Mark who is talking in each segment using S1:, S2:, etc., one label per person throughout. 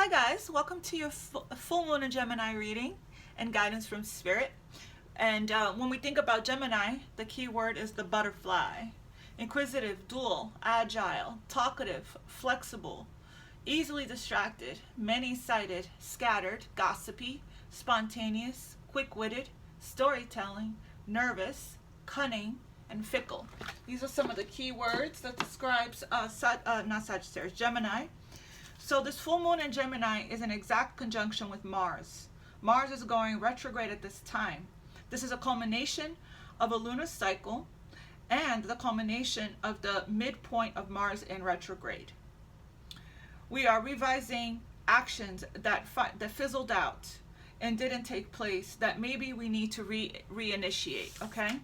S1: Hi guys, welcome to your full moon in Gemini reading and guidance from Spirit. And when we think about Gemini, the key word is the butterfly. Inquisitive, dual, agile, talkative, flexible, easily distracted, many-sided, scattered, gossipy, spontaneous, quick-witted, storytelling, nervous, cunning, and fickle. These are some of the key words that describes Gemini. So this full moon in Gemini is an exact conjunction with Mars. Mars is going retrograde at this time. This is a culmination of a lunar cycle and the culmination of the midpoint of Mars in retrograde. We are revising actions that fizzled out and didn't take place that maybe we need to reinitiate, okay?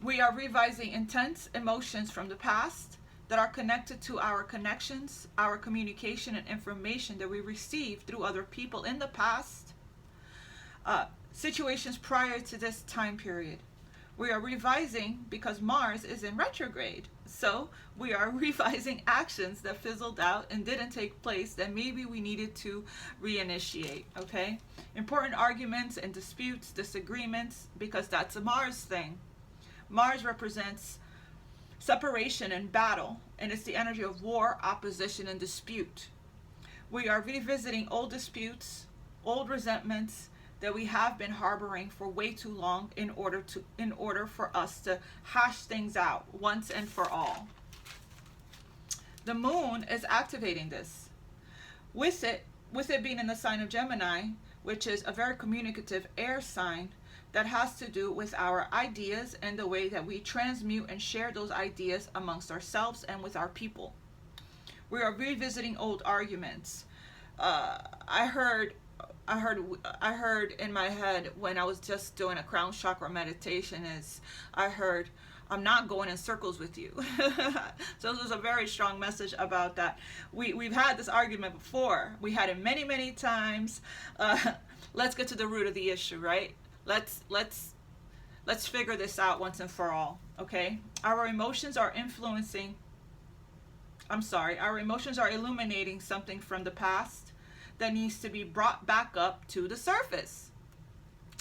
S1: We are revising intense emotions from the past that are connected to our connections, our communication, and information that we received through other people in the past, situations prior to this time period. We are revising because Mars is in retrograde. So we are revising actions that fizzled out and didn't take place that maybe we needed to reinitiate, okay? Important arguments and disputes, disagreements, because that's a Mars thing. Mars represents separation and battle, and it's the energy of war, opposition, and dispute. We are revisiting old disputes, old resentments that we have been harboring for way too long in order for us to hash things out once and for all. The moon is activating this. With it being in the sign of Gemini, which is a very communicative air sign, that has to do with our ideas and the way that we transmute and share those ideas amongst ourselves and with our people. We are revisiting old arguments. I heard in my head when I was just doing a crown chakra meditation I'm not going in circles with you. So this was a very strong message about that. We've had this argument before. We had it many, many times. Let's get to the root of the issue, right? Let's figure this out once and for all, okay? Our emotions are illuminating something from the past that needs to be brought back up to the surface.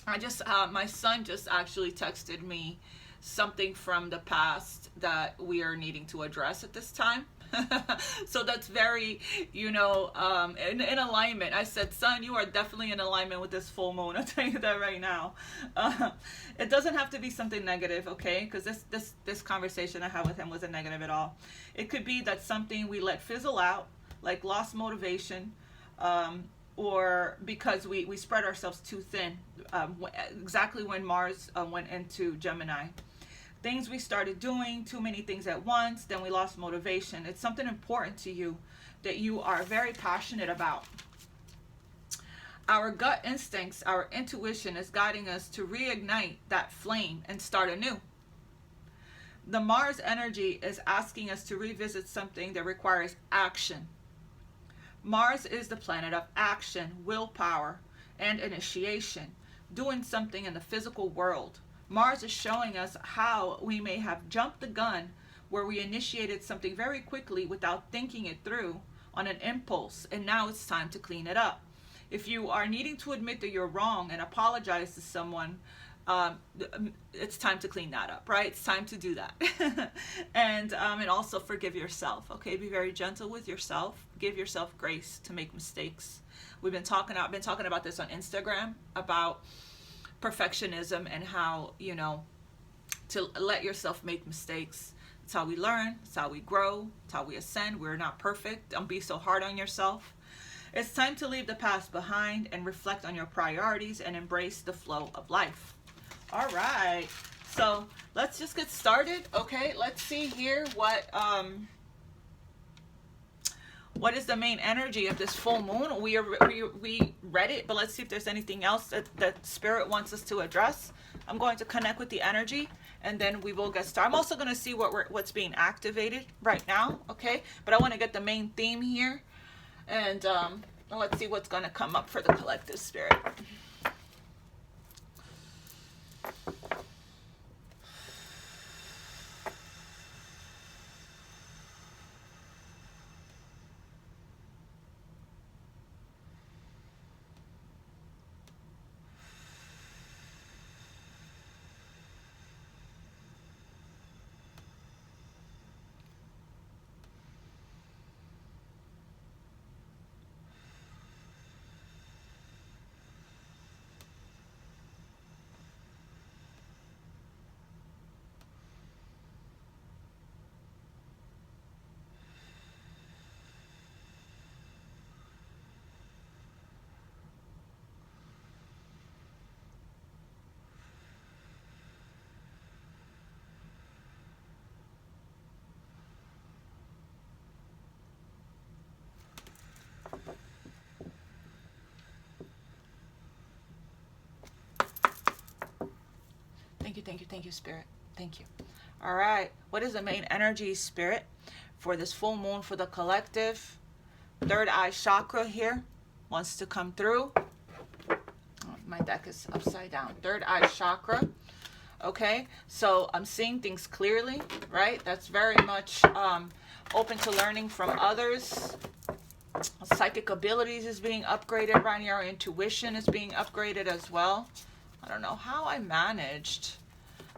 S1: My son just actually texted me something from the past that we are needing to address at this time. So that's very, in alignment. I said, son, you are definitely in alignment with this full moon. I'll tell you that right now. It doesn't have to be something negative, okay? Because this conversation I had with him wasn't negative at all. It could be that something we let fizzle out, like lost motivation, or because we spread ourselves too thin, exactly when Mars went into Gemini. Things we started doing, too many things at once, then we lost motivation. It's something important to you that you are very passionate about. Our gut instincts, our intuition is guiding us to reignite that flame and start anew. The Mars energy is asking us to revisit something that requires action. Mars is the planet of action, willpower, and initiation, doing something in the physical world. Mars is showing us how we may have jumped the gun where we initiated something very quickly without thinking it through on an impulse, and now it's time to clean it up. If you are needing to admit that you're wrong and apologize to someone, it's time to clean that up, right? It's time to do that. And also forgive yourself, okay? Be very gentle with yourself. Give yourself grace to make mistakes. I've been talking about this on Instagram about perfectionism and how, to let yourself make mistakes. It's how we learn. It's how we grow. It's how we ascend. We're not perfect. Don't be so hard on yourself. It's time to leave the past behind and reflect on your priorities and embrace the flow of life. All right. So let's just get started. Okay. Let's see here what is the main energy of this full moon. We read it, but let's see if there's anything else that Spirit wants us to address. I'm going to connect with the energy, and then we will get started. I'm also going to see what's being activated right now, okay? But I want to get the main theme here, and let's see what's going to come up for the collective Spirit. Thank you, thank you, thank you, Spirit. Thank you. All right. What is the main energy, Spirit, for this full moon for the collective? Third eye chakra here wants to come through. Oh, my deck is upside down. Third eye chakra. Okay, so I'm seeing things clearly, right? That's very much open to learning from others. Psychic abilities is being upgraded right now. Intuition is being upgraded as well. I don't know how I managed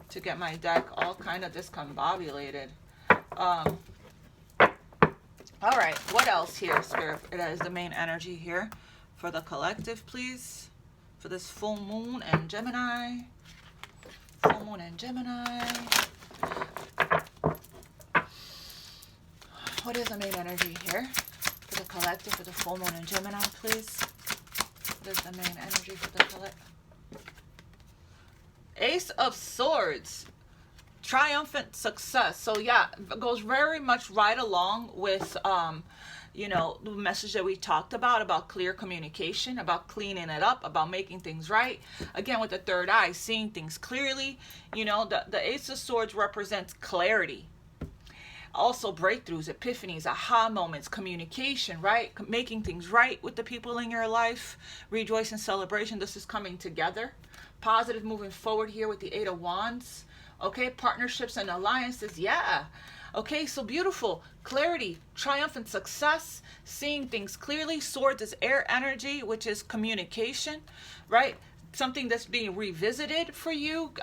S1: to get my deck all kind of discombobulated. All right, what else here, Spirit? It is the main energy here for the collective, please. For this full moon and Gemini. Full moon and Gemini. What is the main energy here for the collective, for the full moon and Gemini, please? What is the main energy for the collective? Ace of Swords. Triumphant success. So yeah, it goes very much right along with you know, the message that we talked about clear communication, about cleaning it up, about making things right. Again, with the third eye, seeing things clearly. You know, the Ace of Swords represents clarity. Also breakthroughs, epiphanies, aha moments, communication, right? Making things right with the people in your life. Rejoice and celebration. This is coming together. Positive moving forward here with the Eight of Wands. Okay, partnerships and alliances. Yeah. Okay, so beautiful. Clarity, triumphant success, seeing things clearly. Swords is air energy, which is communication, right? Something that's being revisited for you,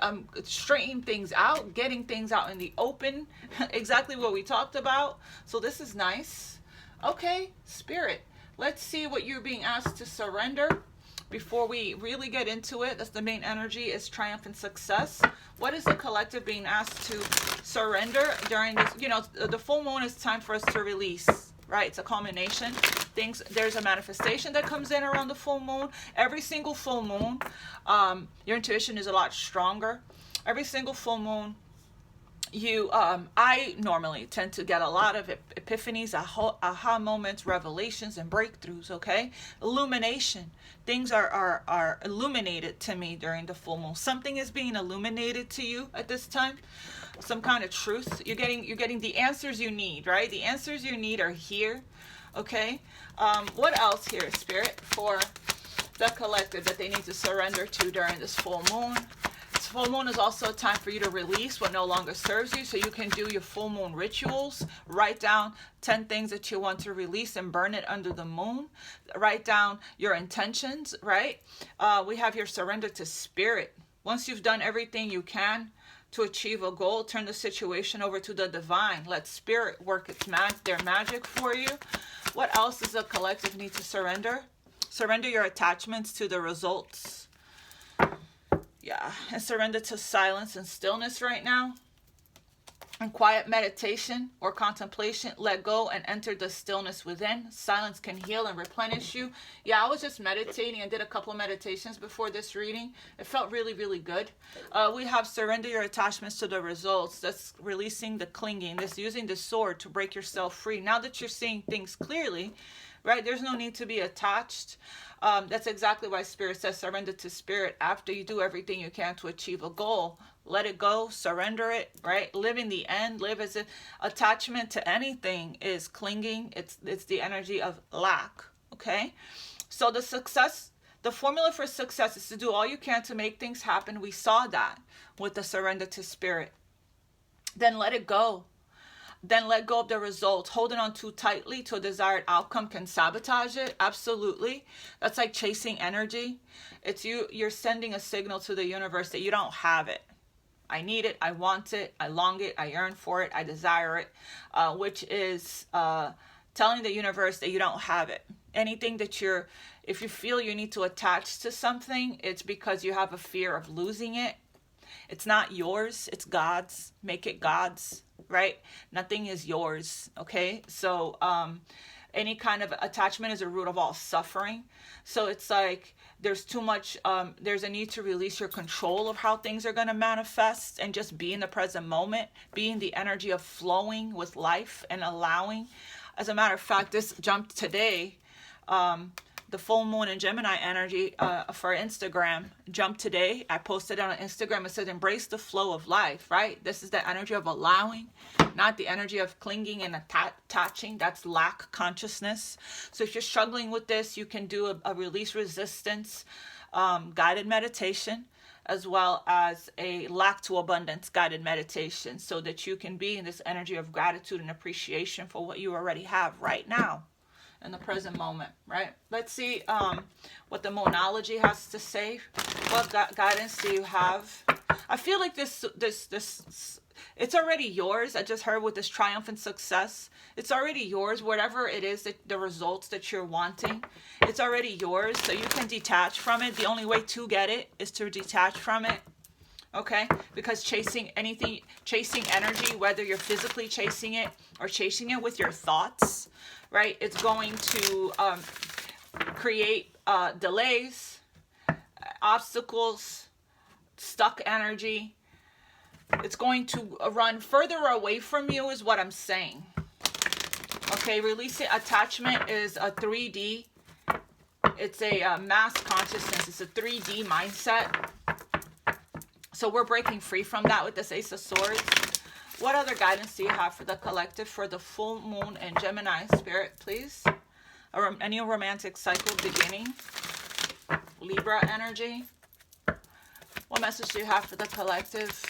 S1: straightening things out, getting things out in the open. Exactly what we talked about. So this is nice. Okay, Spirit, let's see what you're being asked to surrender. Before we really get into it, that's the main energy, is triumphant success. What is the collective being asked to surrender during this? You know, the full moon is time for us to release, right? It's a culmination. There's a manifestation that comes in around the full moon. Every single full moon, your intuition is a lot stronger. Every single full moon, I normally tend to get a lot of epiphanies, aha moments, revelations, and breakthroughs. Okay, illumination. Things are illuminated to me during the full moon. Something is being illuminated to you at this time. Some kind of truth. You're getting the answers you need. Right, the answers you need are here. Okay. What else here, Spirit, for the collective that they need to surrender to during this full moon? Full moon is also a time for you to release what no longer serves you, so you can do your full moon rituals. Write down 10 things that you want to release and burn it under the moon. Write down your intentions, right? We have your surrender to spirit. Once you've done everything you can to achieve a goal, turn the situation over to the divine. Let spirit work their magic for you. What else does the collective need to surrender? Surrender your attachments to the results. Yeah, and surrender to silence and stillness right now. In quiet meditation or contemplation, let go and enter the stillness within. Silence can heal and replenish you. Yeah, I was just meditating and did a couple of meditations before this reading. It felt really, really good. We have surrender your attachments to the results. That's releasing the clinging. That's using the sword to break yourself free. Now that you're seeing things clearly, right? There's no need to be attached. That's exactly why Spirit says surrender to Spirit. After you do everything you can to achieve a goal, let it go, surrender it, right? Live in the end, live as if attachment to anything is clinging. It's the energy of lack, okay? So the formula for success is to do all you can to make things happen. We saw that with the surrender to Spirit. Then let it go. Then let go of the results. Holding on too tightly to a desired outcome can sabotage it. Absolutely. That's like chasing energy. It's you're sending a signal to the universe that you don't have it. I need it. I want it. I long it. I yearn for it. I desire it. Which is telling the universe that you don't have it. Anything that if you feel you need to attach to something, it's because you have a fear of losing it. It's not yours. It's God's. Make it God's. Right? Nothing is yours. Okay? So any kind of attachment is a root of all suffering. So it's like there's too much, there's a need to release your control of how things are going to manifest and just be in the present moment, be in the energy of flowing with life and allowing. As a matter of fact, this jumped today. the full moon in Gemini energy for Instagram jumped today. I posted on Instagram. It said, embrace the flow of life, right? This is the energy of allowing, not the energy of clinging and attaching. That's lack consciousness. So if you're struggling with this, you can do a release resistance guided meditation, as well as a lack to abundance guided meditation, so that you can be in this energy of gratitude and appreciation for what you already have right now in the present moment, right? Let's see what the Moonology has to say. What guidance do you have? I feel like this it's already yours. I just heard with this triumphant success, it's already yours. Whatever it is, that the results that you're wanting, it's already yours. So you can detach from it. The only way to get it is to detach from it. Okay? Because chasing anything, chasing energy, whether you're physically chasing it or chasing it with your thoughts, right? It's going to create delays, obstacles, stuck energy. It's going to run further away from you is what I'm saying. Okay, releasing attachment is a 3D. It's a mass consciousness. It's a 3D mindset. So we're breaking free from that with this Ace of Swords. What other guidance do you have for the collective for the full moon in Gemini, Spirit, please? A new romantic cycle beginning. Libra energy. What message do you have for the collective?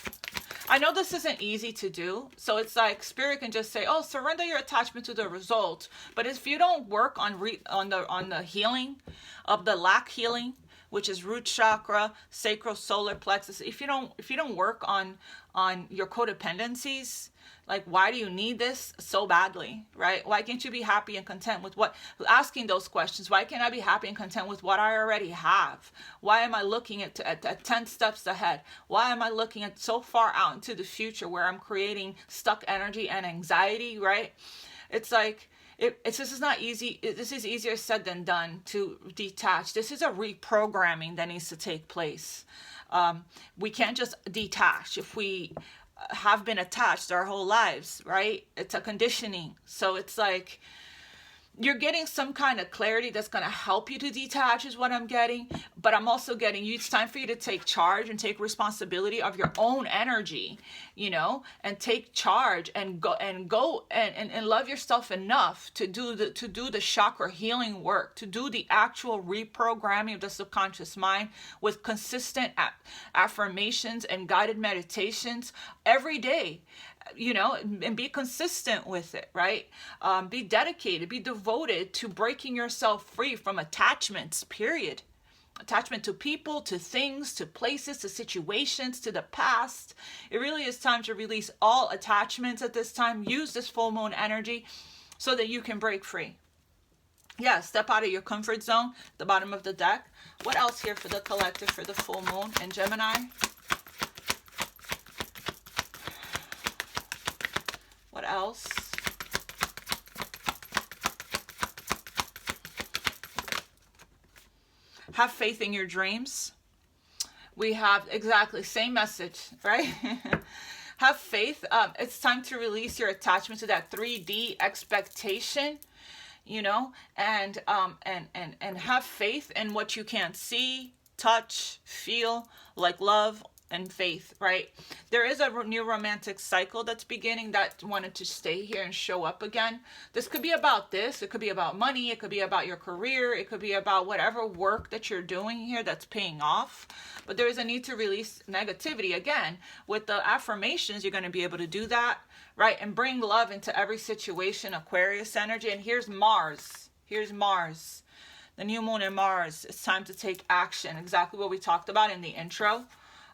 S1: I know this isn't easy to do, so it's like Spirit can just say, "Oh, surrender your attachment to the result." But if you don't work on the healing of the lack healing, which is root chakra, sacral solar plexus, if you don't work on your codependencies, like, why do you need this so badly, right? Why can't you be happy and content with what, asking those questions, why can't I be happy and content with what I already have? Why am I looking at 10 steps ahead? Why am I looking at so far out into the future where I'm creating stuck energy and anxiety, right? It's like, this is not easy. This is easier said than done to detach. This is a reprogramming that needs to take place. We can't just detach if we have been attached our whole lives, right? It's a conditioning. So it's like you're getting some kind of clarity that's going to help you to detach is what I'm getting. But I'm also getting you, it's time for you to take charge and take responsibility of your own energy, you know, and take charge and go and love yourself enough to do the chakra healing work, to do the actual reprogramming of the subconscious mind with consistent affirmations and guided meditations every day. You know, and be consistent with it, right? Be dedicated, be devoted to breaking yourself free from attachments, period. Attachment to people, to things, to places, to situations, to the past. It really is time to release all attachments at this time. Use this full moon energy so that you can break free. Yeah, step out of your comfort zone, the bottom of the deck. What else here for the collective for the full moon in Gemini? What else? Have faith in your dreams. We have exactly same message, right? Have faith. It's time to release your attachment to that 3D expectation, you know, and have faith in what you can't see, touch, feel, like love and faith, right? There is a new romantic cycle that's beginning that wanted to stay here and show up again. This could be about this. It could be about money. It could be about your career. It could be about whatever work that you're doing here that's paying off. But there is a need to release negativity. Again, with the affirmations, you're going to be able to do that, right? And bring love into every situation, Aquarius energy. And here's Mars. Here's Mars. The new moon in Mars. It's time to take action. Exactly what we talked about in the intro.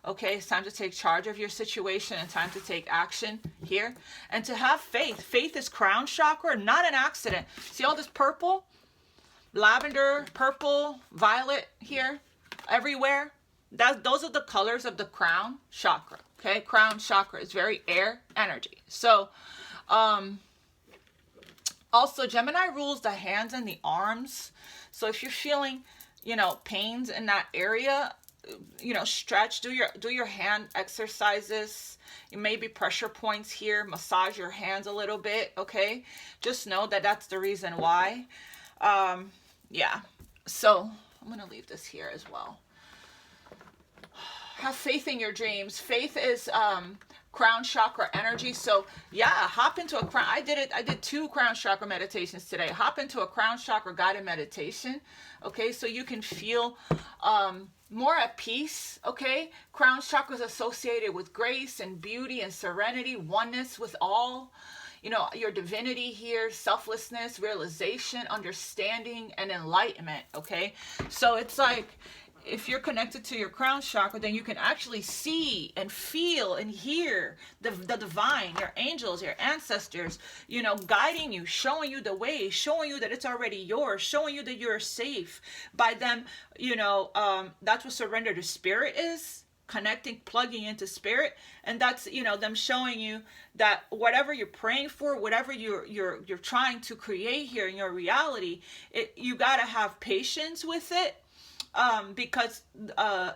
S1: Okay, it's time to take charge of your situation and time to take action here. And to have faith. Faith is crown chakra, not an accident. See all this purple? Lavender, purple, violet here, everywhere. Those are the colors of the crown chakra. Okay, crown chakra is very air energy. So, also Gemini rules the hands and the arms. So if you're feeling, you know, pains in that area, you know, stretch, do your hand exercises. It may be pressure points here. Massage your hands a little bit, okay? Just know that that's the reason why. Yeah. So I'm going to leave this here as well. Have faith in your dreams. Faith is crown chakra energy. So yeah, hop into a crown. I did 2 crown chakra meditations today. Hop into a crown chakra guided meditation. Okay, so you can feel more at peace. Okay, crown chakra is associated with grace and beauty and serenity, oneness with all. You know, your divinity here, selflessness, realization, understanding, and enlightenment. Okay, so it's like, if you're connected to your crown chakra, then you can actually see and feel and hear the divine, your angels, your ancestors, you know, guiding you, showing you the way, showing you that it's already yours, showing you that you're safe by them. You know, that's what surrender to spirit is. Connecting, plugging into spirit. And that's, you know, them showing you that whatever you're praying for, whatever you're trying to create here in your reality, you got to have patience with it. Because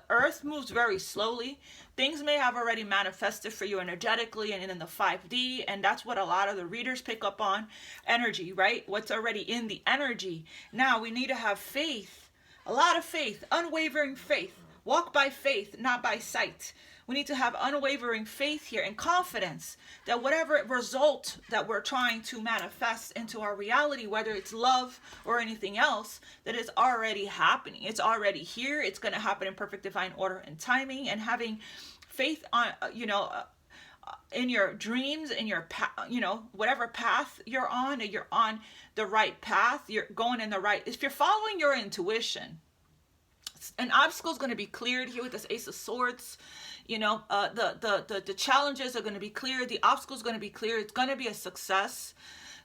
S1: Earth moves very slowly. Things may have already manifested for you energetically and in the 5D, and that's what a lot of the readers pick up on. Energy, right? What's already in the energy. Now we need to have faith, a lot of faith, unwavering faith. Walk by faith, not by sight. We need to have unwavering faith here and confidence that whatever result that we're trying to manifest into our reality, whether it's love or anything else, that is already happening. It's already here. It's going to happen in perfect divine order and timing, and having faith on, you know, in your dreams, in your, you know, whatever path you're on the right path. You're going in the right, if you're following your intuition, an obstacle is going to be cleared here with this Ace of Swords. You know, the challenges are going to be cleared. The obstacles are going to be cleared. It's going to be a success.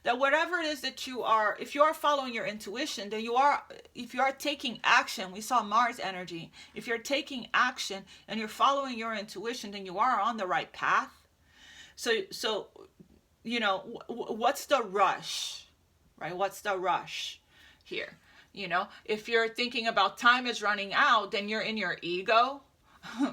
S1: That whatever it is that you are, if you are following your intuition, then if you are taking action, we saw Mars energy. If you're taking action and you're following your intuition, then you are on the right path. So you know, what's the rush, right? What's the rush here? You know, if you're thinking about time is running out, then you're in your ego,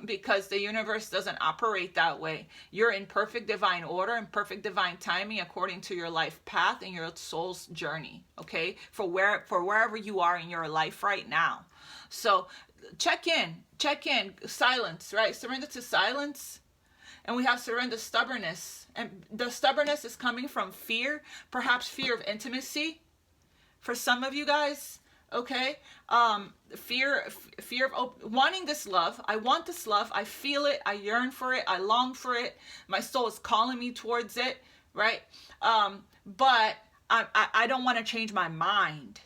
S1: because the universe doesn't operate that way. You're in perfect divine order and perfect divine timing according to your life path and your soul's journey, okay? For wherever you are in your life right now. So check in, silence, right? Surrender to silence. And we have surrender stubbornness. And the stubbornness is coming from fear, perhaps fear of intimacy for some of you guys. Okay, fear of wanting this love. I want this love. I feel it. I yearn for it. I long for it. My soul is calling me towards it, right? But I don't want to change my mind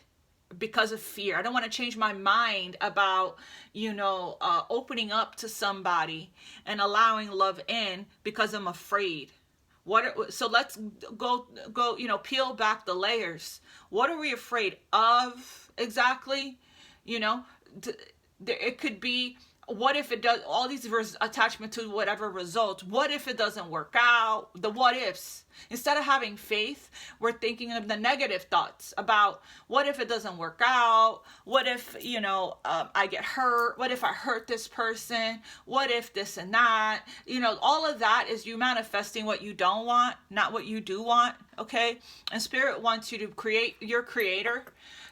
S1: because of fear. I don't want to change my mind about, you know, opening up to somebody and allowing love in because I'm afraid. So let's go, you know, peel back the layers. What are we afraid of exactly? You know, it could be, what if it does, all these attachment to whatever results. What if it doesn't work out? The what ifs. Instead of having faith, we're thinking of the negative thoughts about what if it doesn't work out? What if, you know, I get hurt? What if I hurt this person? What if this and that? You know, all of that is you manifesting what you don't want, not what you do want, okay? And Spirit wants you to create your creator.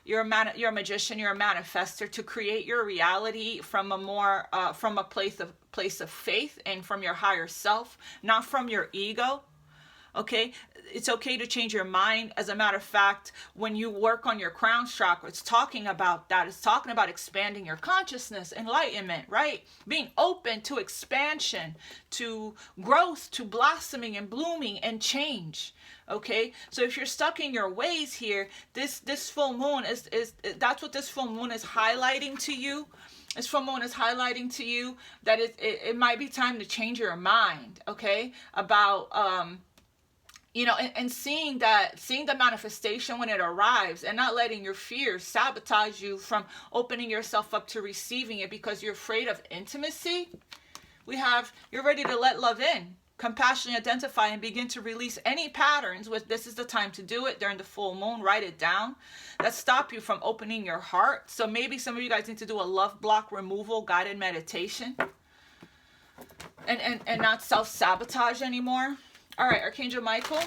S1: You're a magician, you're a manifester, to create your reality from a more, from a place of faith and from your higher self, not from your ego. Okay, it's okay to change your mind. As a matter of fact, when you work on your crown chakra, it's talking about that. It's talking about expanding your consciousness, enlightenment, right? Being open to expansion, to growth, to blossoming and blooming and change. Okay, so if you're stuck in your ways here, this full moon is that's what this full moon is highlighting to you. This full moon is highlighting to you that it might be time to change your mind. Okay, about you know, and seeing the manifestation when it arrives, and not letting your fears sabotage you from opening yourself up to receiving it because you're afraid of intimacy. You're ready to let love in, compassionately identify and begin to release any patterns. This is the time to do it during the full moon. Write it down. That stop you from opening your heart. So maybe some of you guys need to do a love block removal guided meditation, and not self-sabotage anymore. All right, Archangel Michael,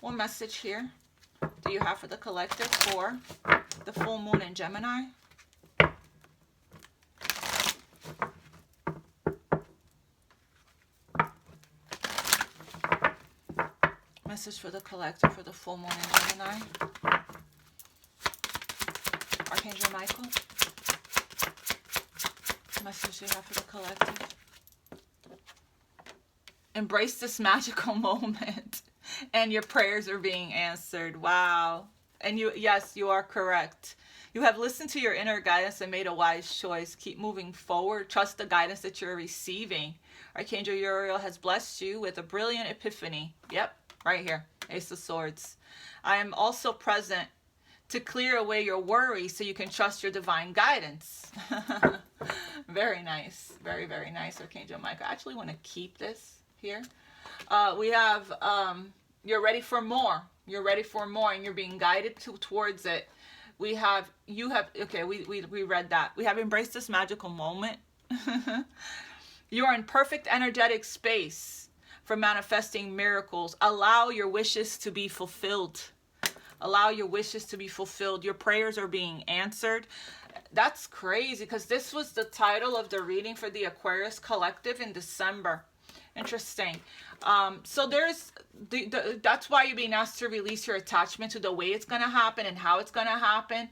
S1: one message here. do you have for the collective for the full moon in Gemini? Message for the collective for the full moon in Gemini. Archangel Michael. Message you have for the collective. Embrace this magical moment and your prayers are being answered. Wow. And yes, you are correct. You have listened to your inner guidance and made a wise choice. Keep moving forward. Trust the guidance that you're receiving. Archangel Uriel has blessed you with a brilliant epiphany. Yep, right here. Ace of Swords. I am also present to clear away your worry so you can trust your divine guidance. Very nice. Very, very nice, Archangel Michael. I actually want to keep this here. We have, you're ready for more. You're ready for more and you're being guided towards it. We have, okay, we read that. We have embraced this magical moment. You are in perfect energetic space for manifesting miracles. Allow your wishes to be fulfilled. Allow your wishes to be fulfilled. Your prayers are being answered. That's crazy because this was the title of the reading for the Aquarius Collective in December. Interesting. So there's that's why you're being asked to release your attachment to the way it's going to happen and how it's going to happen.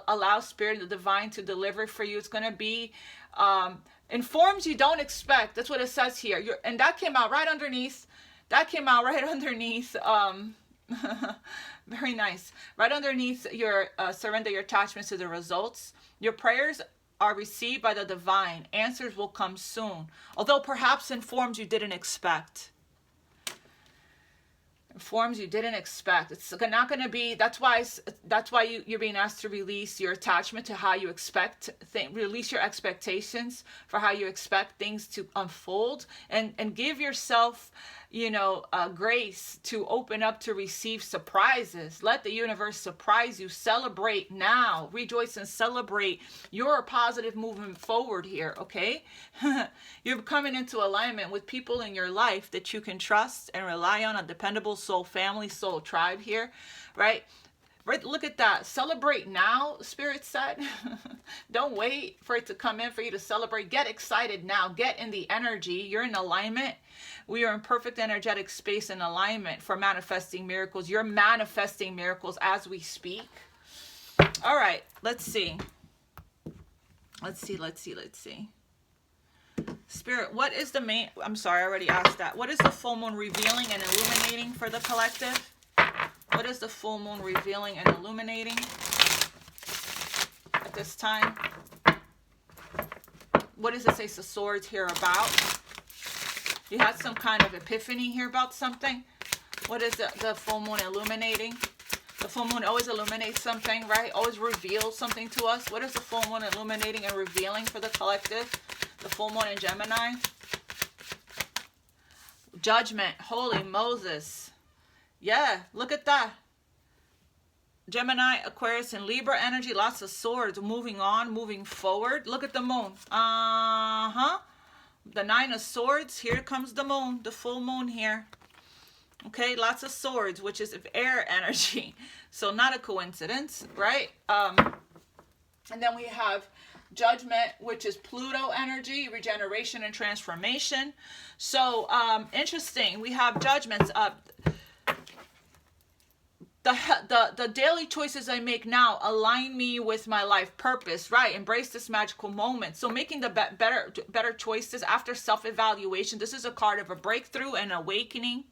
S1: Allow Spirit of the Divine to deliver for you. It's going to be in forms you don't expect. That's what it says here. And that came out right underneath. That came out right underneath. Very nice. Right underneath your surrender your attachments to the results. Your prayers are received by the divine. Answers will come soon, although perhaps in forms you didn't expect. In forms you didn't expect. It's not going to be. That's why you're being asked to release your attachment to how you expect. Release your expectations for how you expect things to unfold, and give yourself, grace to open up to receive surprises. Let the universe surprise you. Celebrate now. Rejoice and celebrate your positive movement forward here, okay? You're coming into alignment with people in your life that you can trust and rely on, a dependable soul family, soul tribe here, right? Right, look at that. Celebrate now, Spirit said. Don't wait for it to come in for you to celebrate. Get excited now. Get in the energy. You're in alignment. We are in perfect energetic space and alignment for manifesting miracles. You're manifesting miracles as we speak. All right, let's see. Let's see. Spirit, what is the main... I'm sorry, I already asked that. What is the full moon revealing and illuminating for the collective? What is the full moon revealing and illuminating at this time? What does this Ace of Swords here about? You had some kind of epiphany here about something. What is the full moon illuminating? The full moon always illuminates something, right? Always reveals something to us. What is the full moon illuminating and revealing for the collective? The full moon in Gemini. Judgment. Holy Moses. Yeah, look at that. Gemini, Aquarius, and Libra energy. Lots of swords. Moving on, moving forward. Look at the moon. The Nine of Swords. Here comes the moon. The full moon here. Okay, lots of swords, which is air energy. So not a coincidence, right? And then we have Judgment, which is Pluto energy, regeneration and transformation. So interesting. We have judgments up. The daily choices I make now align me with my life purpose, right? Embrace this magical moment. So making the better choices after self-evaluation. This is a card of a breakthrough and awakening.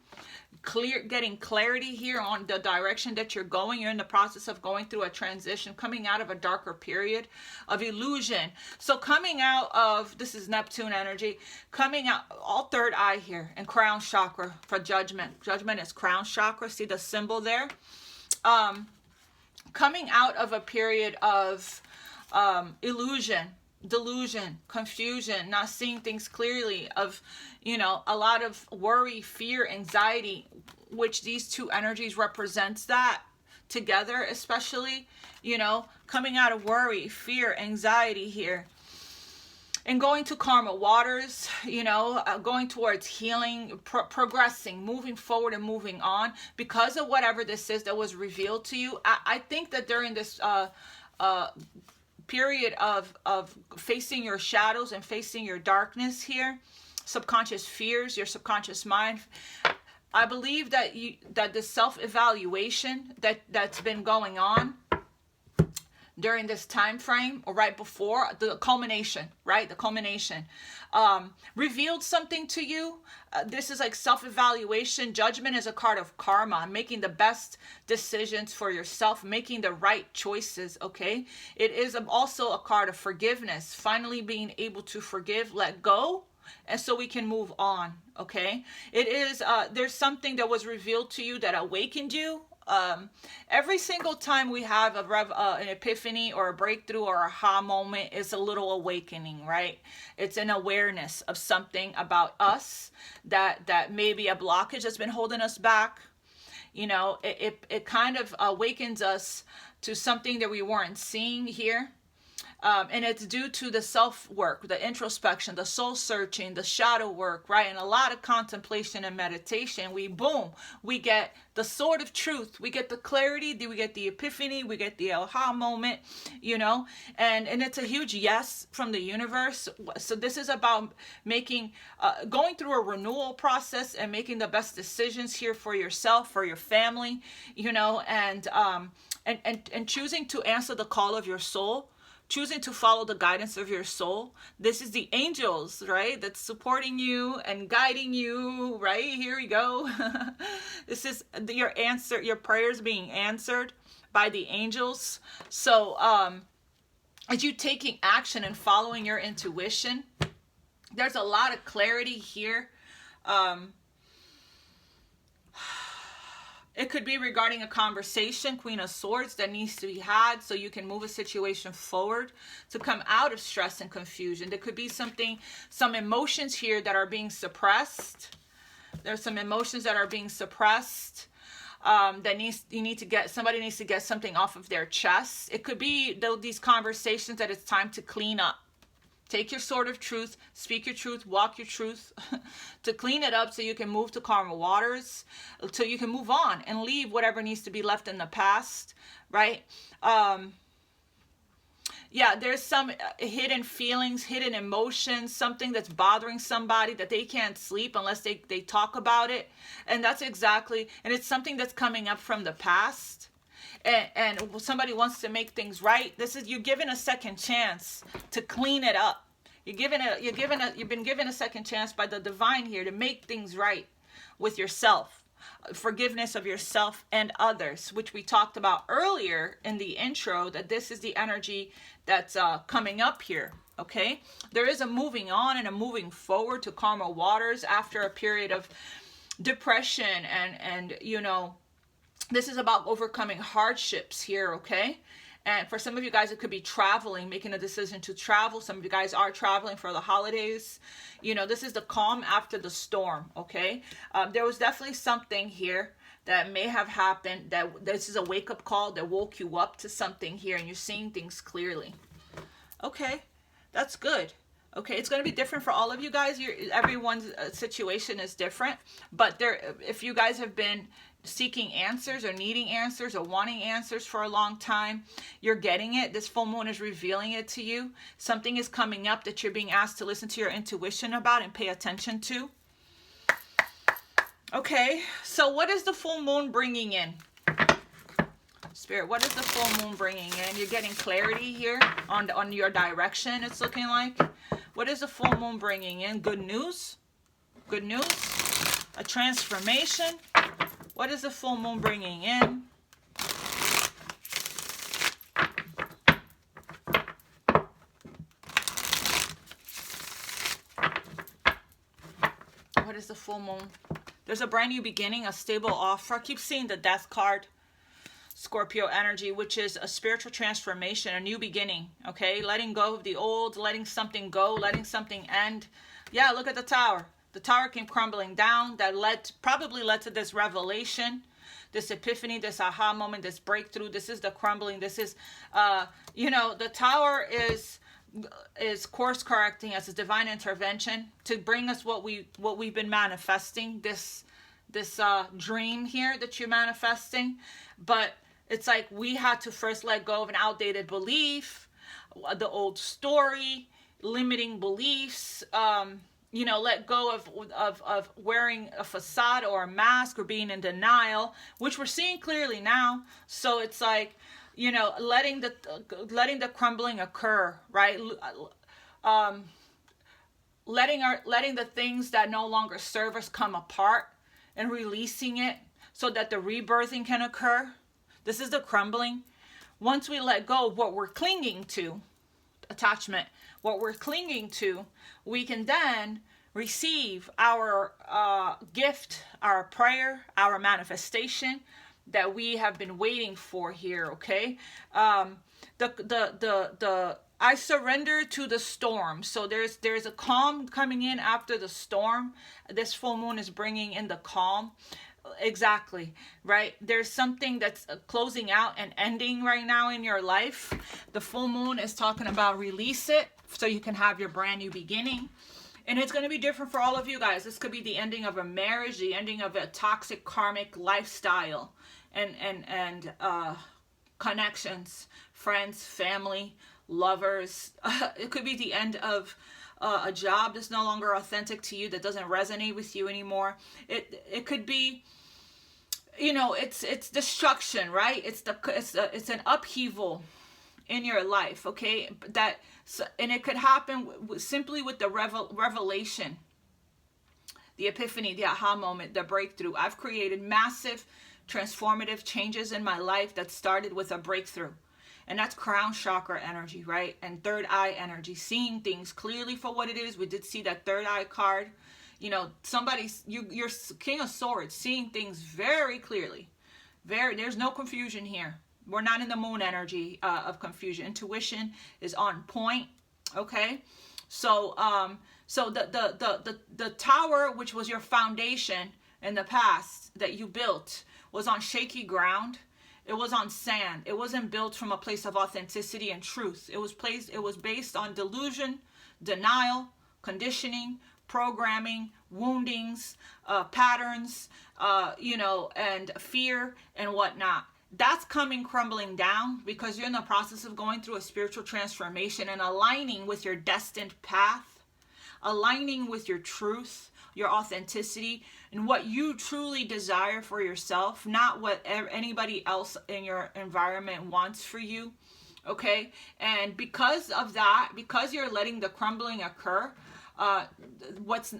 S1: Getting clarity here on the direction that you're going. You're in the process of going through a transition, coming out of a darker period of illusion. So coming out of, this is Neptune energy, coming out, all third eye here, and crown chakra for judgment. Judgment is crown chakra. See the symbol there? Coming out of a period of illusion, delusion, confusion, not seeing things clearly, of, a lot of worry, fear, anxiety, which these two energies represents that together, especially, coming out of worry, fear, anxiety here. and going to karma waters, you know, going towards healing, progressing, moving forward and moving on because of whatever this is that was revealed to you. I think that during this period of facing your shadows and facing your darkness here, subconscious fears, your subconscious mind, I believe that the self-evaluation that's been going on during this time frame, or right before the culmination, right? The culmination revealed something to you. This is like self-evaluation. Judgment is a card of karma, making the best decisions for yourself, making the right choices, okay? It is also a card of forgiveness, finally being able to forgive, let go, and so we can move on, okay? It is, there's something that was revealed to you that awakened you. Every single time we have an epiphany or a breakthrough or a aha moment, is a little awakening, right? It's an awareness of something about us that maybe a blockage has been holding us back. You know, it kind of awakens us to something that we weren't seeing here. And it's due to the self-work, the introspection, the soul-searching, the shadow work, right? And a lot of contemplation and meditation. We get the sword of truth. We get the clarity. We get the epiphany. We get the aha moment, you know? And it's a huge yes from the universe. So this is about going through a renewal process and making the best decisions here for yourself, for your family, you know, and choosing to answer the call of your soul. Choosing to follow the guidance of your soul. This is the angels, right? That's supporting you and guiding you, right? Here we go. This is your answer, your prayers being answered by the angels. So, as you taking action and following your intuition, there's a lot of clarity here. It could be regarding a conversation, Queen of Swords, that needs to be had so you can move a situation forward to come out of stress and confusion. There could be some emotions here that are being suppressed. There's some emotions that are being suppressed. Somebody needs to get something off of their chest. It could be these conversations that it's time to clean up. Take your sword of truth, speak your truth, walk your truth, to clean it up so you can move to karma waters, so you can move on and leave whatever needs to be left in the past, right? Yeah, there's some hidden feelings, hidden emotions, something that's bothering somebody that they can't sleep unless they talk about it. And that's exactly, and it's something that's coming up from the past. And somebody wants to make things right. You're given a second chance to clean it up. You've been given a second chance by the divine here to make things right with yourself. Forgiveness of yourself and others, which we talked about earlier in the intro, that this is the energy that's coming up here. Okay, there is a moving on and a moving forward to karma waters after a period of depression and you know, this is about overcoming hardships here, okay? And for some of you guys, it could be traveling, making a decision to travel. Some of you guys are traveling for the holidays. You know, this is the calm after the storm, okay? There was definitely something here that may have happened, that this is a wake-up call that woke you up to something here, and you're seeing things clearly. Okay, that's good. Okay, it's going to be different for all of you guys. Everyone's situation is different. But if you guys have been seeking answers or needing answers or wanting answers for a long time, you're getting it. This full moon is revealing it to you. Something is coming up that you're being asked to listen to your intuition about and pay attention to. Okay, so what is the full moon bringing in? Spirit, what is the full moon bringing in? You're getting clarity here on your direction, it's looking like. What is the full moon bringing in? Good news? Good news? A transformation? What is the full moon bringing in? What is the full moon? There's a brand new beginning, a stable offer. I keep seeing the death card. Scorpio energy, which is a spiritual transformation, a new beginning, okay? Letting go of the old, letting something go, letting something end. Yeah, look at the tower. The tower came crumbling down. That probably led to this revelation, this epiphany, this aha moment, this breakthrough. This is the crumbling. This is, you know, the tower is is course correcting as a divine intervention to bring us what we've been manifesting, this dream here that you're manifesting. But it's like we had to first let go of an outdated belief, the old story, limiting beliefs, let go of wearing a facade or a mask or being in denial, which we're seeing clearly now. So it's like, letting the crumbling occur, right? Letting the things that no longer serve us come apart and releasing it so that the rebirthing can occur. This is the crumbling. Once we let go of what we're clinging to, attachment, what we're clinging to, we can then receive our gift, our prayer, our manifestation that we have been waiting for here. Okay, I surrender to the storm. So there's a calm coming in after the storm. This full moon is bringing in the calm. Exactly, right? There's something that's closing out and ending right now in your life. The full moon is talking about release it so you can have your brand new beginning. And it's going to be different for all of you guys. This could be the ending of a marriage, the ending of a toxic karmic lifestyle, and connections, friends, family, lovers. It could be the end of a job that's no longer authentic to you, that doesn't resonate with you anymore. It could be, it's destruction, right? It's an upheaval in your life, okay? And it could happen simply with the revelation, the epiphany, the aha moment, the breakthrough. I've created massive transformative changes in my life that started with a breakthrough. And that's crown chakra energy, right? And third eye energy, seeing things clearly for what it is. We did see that third eye card. You're King of Swords, seeing things very clearly. There's no confusion here. We're not in the moon energy of confusion. Intuition is on point. Okay, so the tower, which was your foundation in the past that you built, was on shaky ground. It was on sand. It wasn't built from a place of authenticity and truth. It was based on delusion, denial, conditioning, programming, woundings, patterns, and fear and whatnot. That's coming crumbling down because you're in the process of going through a spiritual transformation and aligning with your destined path, aligning with your truth, your authenticity, and what you truly desire for yourself, not what anybody else in your environment wants for you. Okay? And because of that, because you're letting the crumbling occur, what's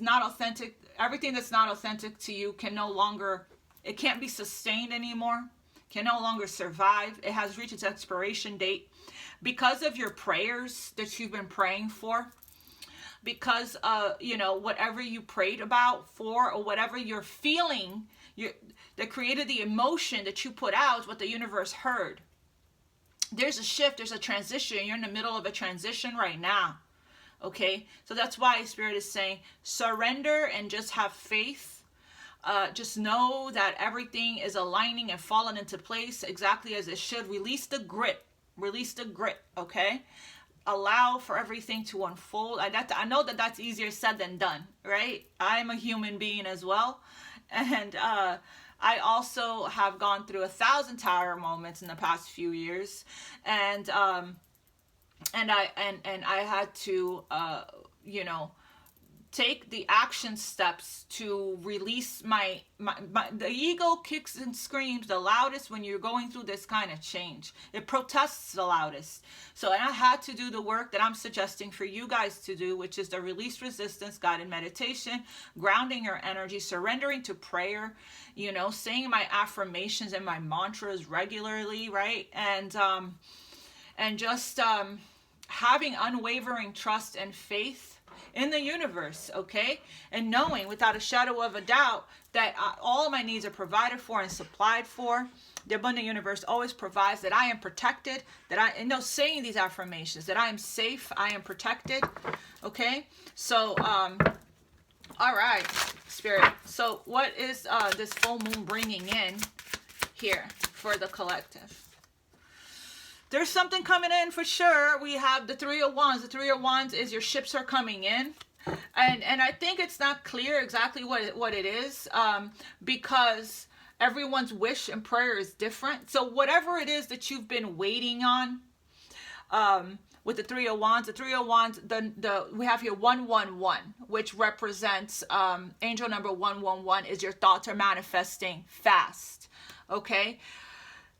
S1: not authentic, everything that's not authentic to you it can't be sustained anymore, can no longer survive. It has reached its expiration date because of your prayers that you've been praying for, because whatever you prayed about for, or whatever you're feeling, that created the emotion that you put out is what the universe heard. There's a shift, there's a transition. You're in the middle of a transition right now. Okay, so that's why Spirit is saying surrender and just have faith. Just know that everything is aligning and falling into place exactly as it should. Release the grit, okay? Allow for everything to unfold. I know that that's easier said than done, right? I'm a human being as well. And I also have gone through 1,000 tower moments in the past few years. And I had to, take the action steps to release the ego kicks and screams the loudest when you're going through this kind of change. It protests the loudest. So I had to do the work that I'm suggesting for you guys to do, which is the release resistance, guided meditation, grounding your energy, surrendering to prayer, saying my affirmations and my mantras regularly, right? And just having unwavering trust and faith in the universe, okay? And knowing without a shadow of a doubt that all my needs are provided for and supplied for. The abundant universe always provides, that I am protected, saying these affirmations, that I am safe, I am protected, okay? So, all right, Spirit. So what is this full moon bringing in here for the collective? There's something coming in for sure. We have the Three of Wands. The Three of Wands is your ships are coming in. And I think it's not clear exactly what it is, because everyone's wish and prayer is different. So whatever it is that you've been waiting on, with the Three of Wands, we have here 111, which represents angel number 111 is your thoughts are manifesting fast. Okay,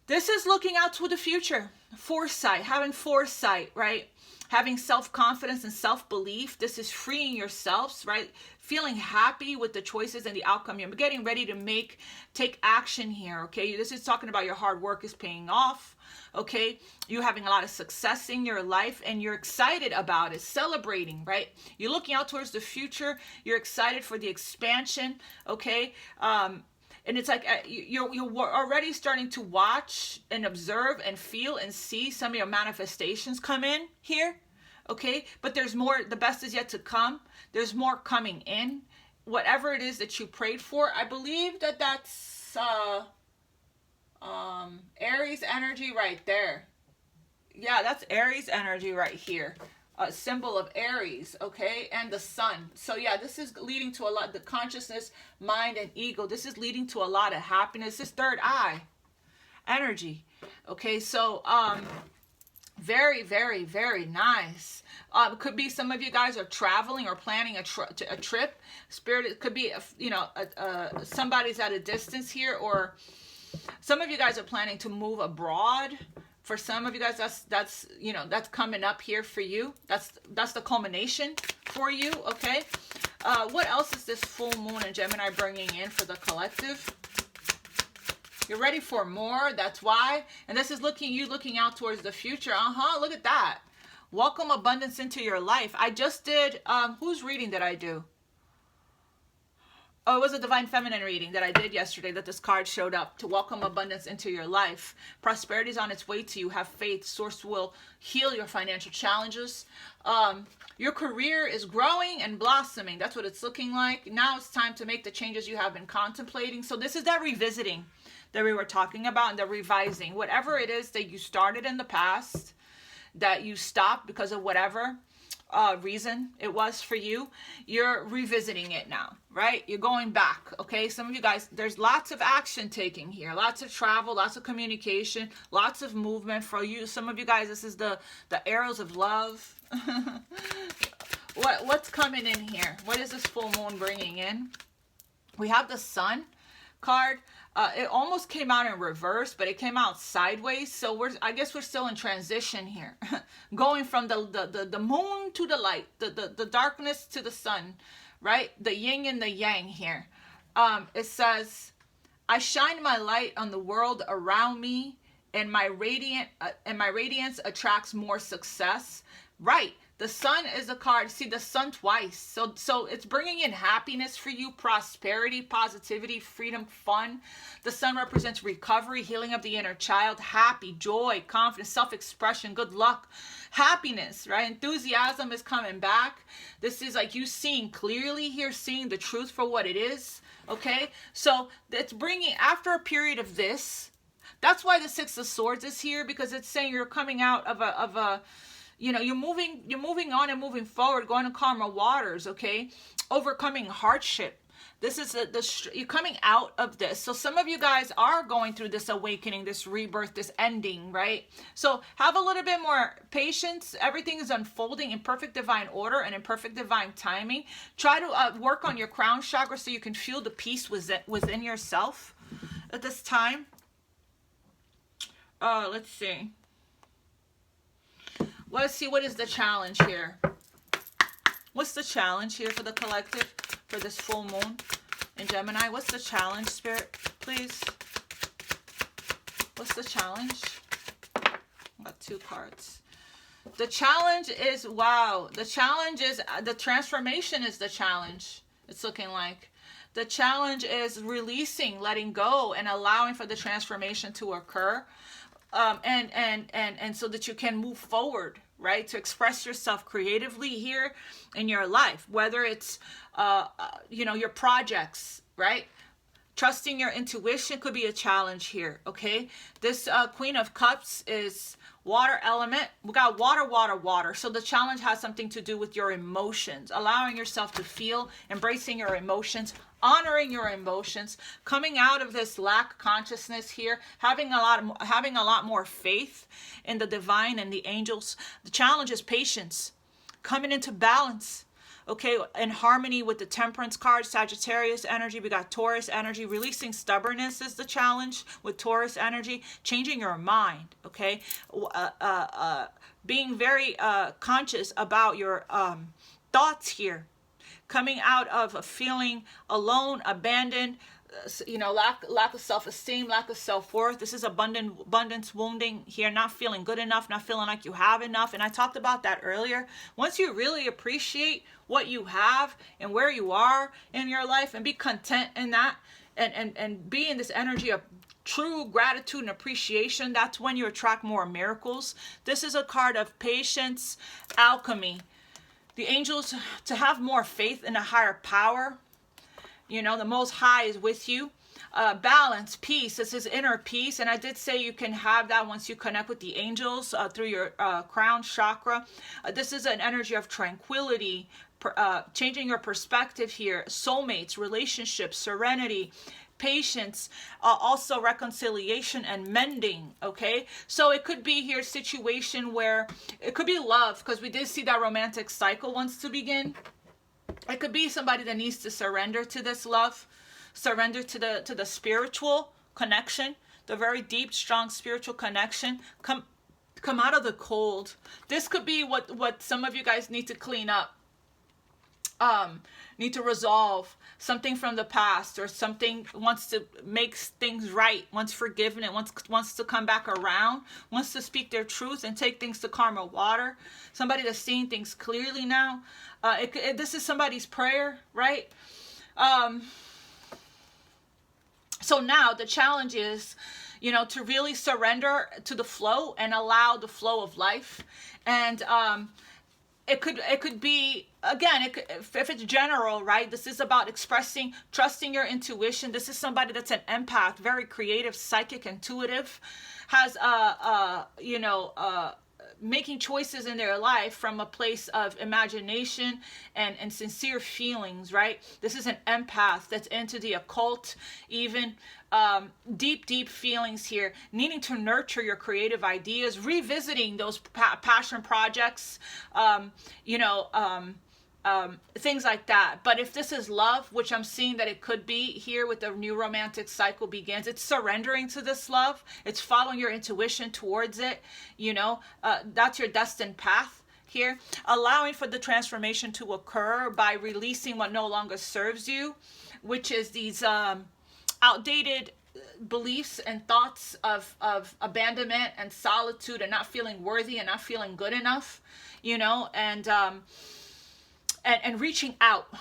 S1: this is looking out to the future, foresight, having foresight, right? Having self-confidence and self-belief. This is freeing yourselves, right? Feeling happy with the choices and the outcome. You're getting ready to take action here, okay? This is talking about your hard work is paying off, okay? You're having a lot of success in your life and you're excited about it, celebrating, right? You're looking out towards the future. You're excited for the expansion, okay? And it's like you're already starting to watch and observe and feel and see some of your manifestations come in here, okay? But there's more. The best is yet to come. There's more coming in. Whatever it is that you prayed for, I believe that's Aries energy right there. Yeah, that's Aries energy right here. A symbol of Aries, okay, and the sun. So yeah, this is leading to a lot, the consciousness, mind, and ego. This is leading to a lot of happiness. This third eye energy, okay. So very, very, very nice. Could be some of you guys are traveling or planning a trip. Spirit, it could be somebody's at a distance here, or some of you guys are planning to move abroad. For some of you guys, that's coming up here for you. That's the culmination for you, okay? What else is this full moon in Gemini bringing in for the collective? You're ready for more, that's why. And this is you looking out towards the future. Look at that. Welcome abundance into your life. I just did, whose reading did I do? Oh, it was a Divine Feminine reading that I did yesterday that this card showed up to welcome abundance into your life. Prosperity is on its way to you. Have faith. Source will heal your financial challenges. Your career is growing and blossoming. That's what it's looking like. Now it's time to make the changes you have been contemplating. So this is that revisiting that we were talking about, and the revising. Whatever it is that you started in the past, that you stopped because of whatever reason it was for you, you're revisiting it now, right? You're going back, okay? Some of you guys, there's lots of action taking here, lots of travel, lots of communication, lots of movement for you. Some of you guys, this is the arrows of love. What's coming in here? What is this full moon bringing in? We have the sun card. It almost came out in reverse, but it came out sideways. So I guess we're still in transition here, going from the moon to the light, the darkness to the sun, right? The yin and the yang here. It says, "I shine my light on the world around me, and my radiance attracts more success." Right. The sun is a card. See the sun twice. So it's bringing in happiness for you, prosperity, positivity, freedom, fun. The sun represents recovery, healing of the inner child, happy, joy, confidence, self-expression, good luck, happiness, right? Enthusiasm is coming back. This is like you seeing clearly here, seeing the truth for what it is, okay? So it's bringing, after a period of this, that's why the Six of Swords is here, because it's saying you're coming out of a you're moving on and moving forward, going to calmer waters, okay? Overcoming hardship. This is you're coming out of this. So some of you guys are going through this awakening, this rebirth, this ending, right? So have a little bit more patience. Everything is unfolding in perfect divine order and in perfect divine timing. Try to work on your crown chakra so you can feel the peace within yourself at this time. Let's see. Let's see, what is the challenge here? What's the challenge here for the collective, for this full moon in Gemini? What's the challenge, Spirit, please? What's the challenge? I got two cards. The challenge is, wow, the challenge is, the transformation is the challenge, it's looking like. The challenge is releasing, letting go, and allowing for the transformation to occur. And so that you can move forward, right? To express yourself creatively here in your life, whether it's, your projects, right? Trusting your intuition could be a challenge here, okay? This Queen of Cups is water element. We got water, water, water. So the challenge has something to do with your emotions, allowing yourself to feel, embracing your emotions, honoring your emotions, coming out of this lack consciousness here, having a lot more faith in the divine and the angels. The challenge is patience, coming into balance, okay, in harmony with the Temperance card, Sagittarius energy. We got Taurus energy. Releasing stubbornness is the challenge with Taurus energy. Changing your mind, okay? Being very conscious about your thoughts here. Coming out of a feeling alone, abandoned, lack of self-esteem, lack of self-worth. This is abundance wounding here, not feeling good enough, not feeling like you have enough. And I talked about that earlier. Once you really appreciate what you have and where you are in your life and be content in that, and be in this energy of true gratitude and appreciation, that's when you attract more miracles. This is a card of patience, alchemy. The angels, to have more faith in a higher power. The Most High is with you. Balance, peace. This is inner peace. And I did say you can have that once you connect with the angels through your crown chakra. This is an energy of tranquility, changing your perspective here. Soulmates, relationships, serenity, patience, also reconciliation and mending, okay? So it could be here a situation where it could be love, because we did see that romantic cycle wants to begin. It could be somebody that needs to surrender to this love, surrender to the spiritual connection, the very deep, strong spiritual connection. Come out of the cold. This could be what some of you guys need to clean up. Need to resolve something from the past, or something wants to make things right, wants forgiveness, wants to come back around, wants to speak their truth and take things to karma water. Somebody that's seeing things clearly now. This is somebody's prayer, right? So now the challenge is, to really surrender to the flow and allow the flow of life. And it could be, again, if it's general, right? This is about expressing, trusting your intuition. This is somebody that's an empath, very creative, psychic, intuitive, has making choices in their life from a place of imagination and sincere feelings, right? This is an empath that's into the occult, even deep feelings here, needing to nurture your creative ideas, revisiting those passion projects, things like that. But if this is love, which I'm seeing that it could be here with the new romantic cycle begins, it's surrendering to this love. It's following your intuition towards it. That's your destined path here. Allowing for the transformation to occur by releasing what no longer serves you, which is these outdated beliefs and thoughts of abandonment and solitude and not feeling worthy and not feeling good enough, and reaching out,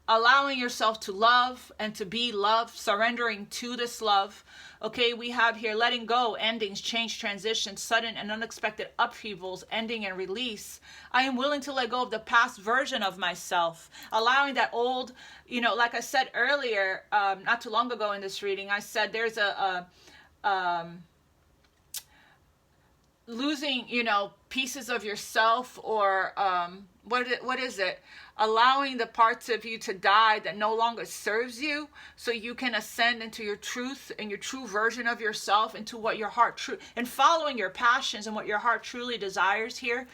S1: allowing yourself to love and to be loved, surrendering to this love. Okay, we have here letting go, endings, change, transition, sudden and unexpected upheavals, ending and release. I am willing to let go of the past version of myself, allowing that old, like I said earlier, not too long ago in this reading, I said there's losing, pieces of yourself, or what is it? Allowing the parts of you to die that no longer serves you, so you can ascend into your truth and your true version of yourself, into what your heart and following your passions and what your heart truly desires here.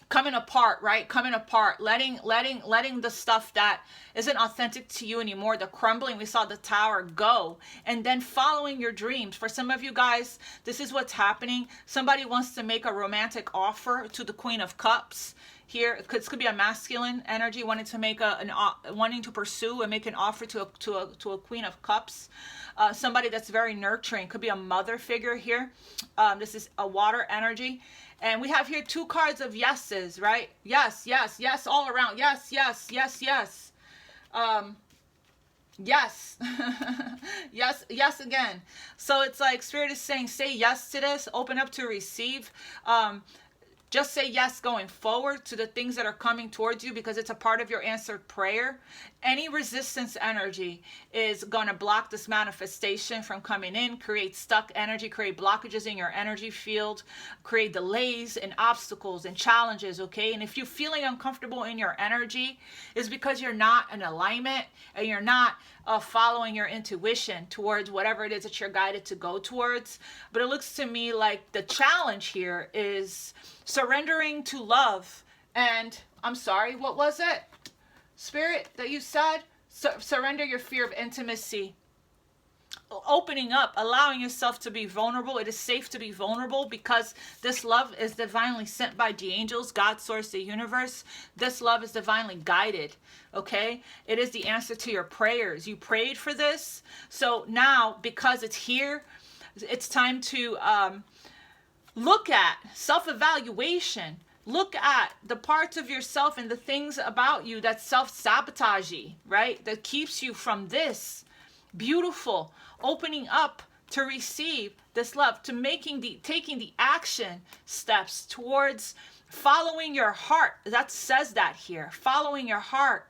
S1: Coming apart, right? Coming apart, letting the stuff that isn't authentic to you anymore, the crumbling, we saw the tower, go, and then following your dreams. For some of you guys, this is what's happening. Somebody wants to make a romantic offer to the Queen of Cups. Here, this could be a masculine energy wanting to pursue and make an offer to a Queen of Cups. Somebody that's very nurturing, could be a mother figure here. This is a water energy. And we have here two cards of yeses, right? Yes, yes, yes, all around. Yes, yes, yes, yes. Yes. Yes, yes again. So it's like Spirit is saying, say yes to this, open up to receive. Just say yes going forward to the things that are coming towards you, because it's a part of your answered prayer. Any resistance energy is going to block this manifestation from coming in, create stuck energy, create blockages in your energy field, create delays and obstacles and challenges, okay? And if you're feeling uncomfortable in your energy, it's because you're not in alignment and you're not following your intuition towards whatever it is that you're guided to go towards. But it looks to me like the challenge here is surrendering to love. And I'm sorry, what was it? Spirit, that you said, surrender your fear of intimacy. Opening up, allowing yourself to be vulnerable. It is safe to be vulnerable because this love is divinely sent by the angels, God, source, the universe. This love is divinely guided, okay? It is the answer to your prayers. You prayed for this. So now, because it's here, it's time to look at self-evaluation. Look at the parts of yourself and the things about you that self-sabotage, right? That keeps you from this beautiful opening up to receive this love, to taking the action steps towards following your heart. That says that here, following your heart.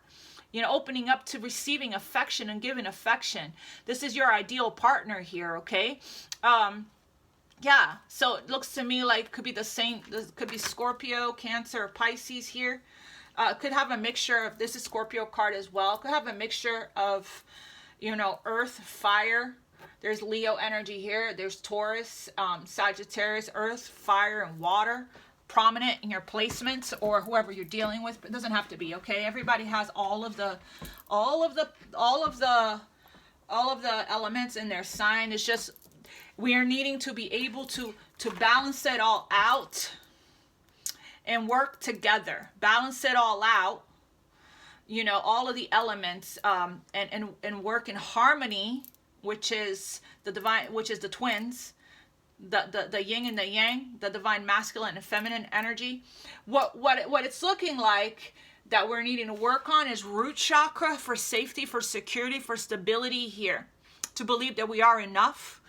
S1: You know, opening up to receiving affection and giving affection. This is your ideal partner here, okay? Yeah, so it looks to me like could be the same. This could be Scorpio, Cancer, or Pisces here. Could have a mixture of, this is Scorpio card as well. Could have a mixture of, you know, earth, fire. There's Leo energy here. There's Taurus, Sagittarius, earth, fire, and water prominent in your placements, or whoever you're dealing with. But it doesn't have to be, okay? Everybody has all of the elements in their sign. It's just we are needing to be able to balance it all out and work together. Balance it all out, you know, all of the elements, and work in harmony, which is the divine, which is the twins, the yin and the yang, the divine masculine and feminine energy. What it's looking like that we're needing to work on is root chakra for safety, for security, for stability here, to believe that we are enough.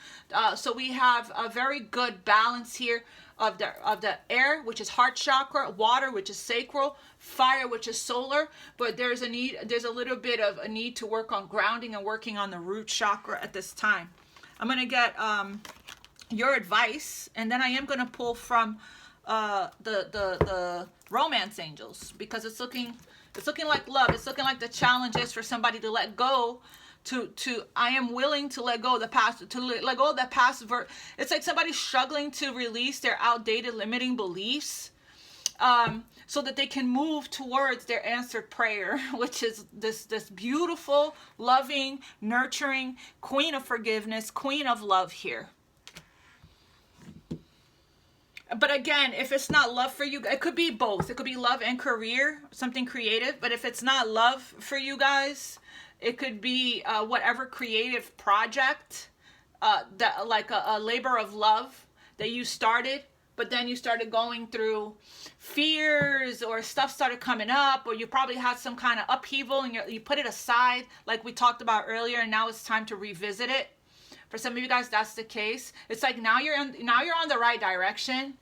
S1: So we have a very good balance here of the air, which is heart chakra, water, which is sacral, fire, which is solar. But there's a little bit of a need to work on grounding and working on the root chakra at this time. I'm gonna get your advice, and then I am gonna pull from the romance angels, because it's looking like love. It's looking like the challenge is for somebody to let go. I am willing to let go of the past, it's like somebody struggling to release their outdated limiting beliefs, so that they can move towards their answered prayer, which is this beautiful, loving, nurturing queen of forgiveness, queen of love here. But again, if it's not love for you, it could be both. It could be love and career, something creative. But if it's not love for you guys, it could be whatever creative project, that like a labor of love that you started, but then you started going through fears, or stuff started coming up, or you probably had some kind of upheaval and you put it aside, like we talked about earlier, and now it's time to revisit it. For some of you guys, that's the case. It's like now you're on the right direction.